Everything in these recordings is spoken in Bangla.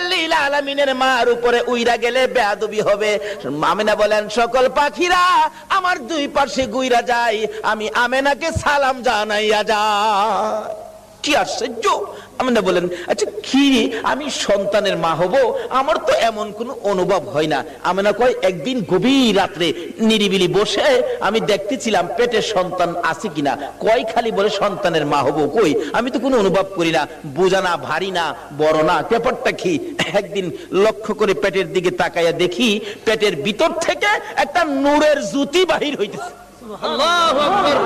রাহমাতাল লিল আলামিনের মার উপরে উইরা গেলে বেয়াদবি হবে। আমেনা বলেন সকল পাখিরা আমার দুই পাশে গুইরা যায়, আমি আমেনাকে সালাম জানাইয়া যায়। কি আশ্চর্য! আমেনা বলেন আচ্ছা কি আমি সন্তানের মা হব, আমার তো এমন কোনো অনুভব হয় না। আমেনা কয় একদিন গভীর রাত্রে নিরিবিলি বসে আমি দেখতেছিলাম পেটে সন্তান আছে কিনা। কয় খালি বলে সন্তানের মা হব, কই আমি তো কোনো অনুভব করি না, বোঝা না, ভারী না, বড় না, ব্যাপারটা কি? একদিন লক্ষ্য করে পেটের দিকে তাকাইয়া দেখি পেটের ভিতর থেকে একটা নূরের জ্যোতি বাহির হইতেছে। আল্লাহু আকবার!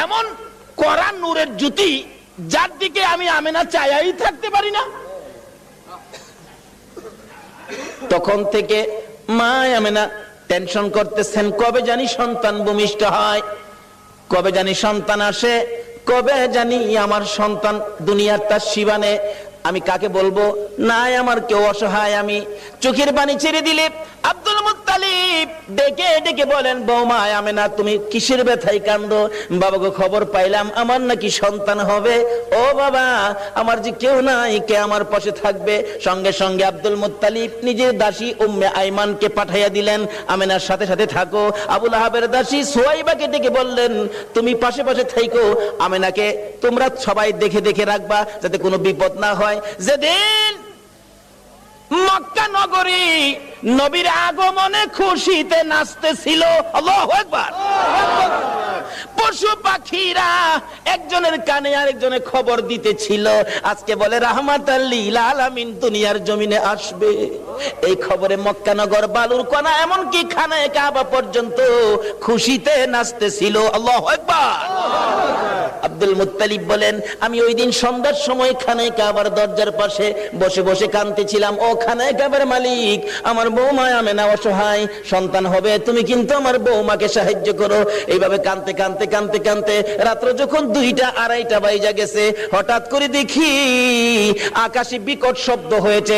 এমন কড়া নূরের জ্যোতি যার দিকে আমি আমেনা চাইয়াই থাকতে পারি না। তখন থেকে মা আমেনা টেনশন করতেছেন, কবে জানি সন্তান ভূমিষ্ঠ হয়, কবে জানি সন্তান আসে, কবে জানি আমার সন্তান দুনিয়ার তার শিবানে। আমি কাকে বলবো? নাই আমার কেউ অসহায়। আমি চোখের পানি ছেড়ে দিলে আব্দুল মুত্তালিব ডেকে ডেকে বলেন, বৌমা আমেনা তুমি কিসের ব্যথায় কান্দো? বাবাকে খবর পাইলাম আমার নাকি সন্তান হবে। ও বাবা, আমার যে কেউ নাই, কে আমার পাশে থাকবে? সঙ্গে সঙ্গে আব্দুল মুত্তালিব নিজের দাসী উম্মে আইমানকে পাঠাইয়া দিলেন, আমেনার সাথে সাথে থাকো। আবু লাহাবের দাসী সুয়াইবাকে ডেকে বললেন, তুমি পাশে পাশে থাইকো, আমেনাকে তোমরা সবাই দেখে দেখে রাখবা যাতে কোনো বিপদ না হয়। যেদিন মক্কা নগরী নবীর আগমনে খুশিতে নাচতেছিল, আল্লাহু আকবার, পশু পাখিরা একজনের কানে আরেকজনের খবর দিতেছিল, আজকে বলে রাহমাতাল লিল আলামিন দুনিয়ার জমিনে আসবে। এই খবরে মক্কা নগর, বালুর কণা, এমনকি খানায়ে কাবা পর্যন্ত খুশিতে নাচতেছিল, আল্লাহু আকবার। আব্দুল মুত্তালিব বলেন, আমি ওই দিন সন্ধ্যার সময় খানায়ে কাবার দরজার পাশে বসে বসে কাঁদতেছিলাম, ও খানায়ে কাবার মালিক, আমার বৌমা আমেনা অসহায়, সন্তান হবে, তুমি কিন্তু আমার বৌমাকে সাহায্য করো। এইভাবে কাঁদতে কাঁদতে কাঁদতে কাঁদতে রাত্র যখন 2টা 2:30 বাইজা গেছে, হঠাৎ করে দেখি আকাশে বিকট শব্দ হয়েছে।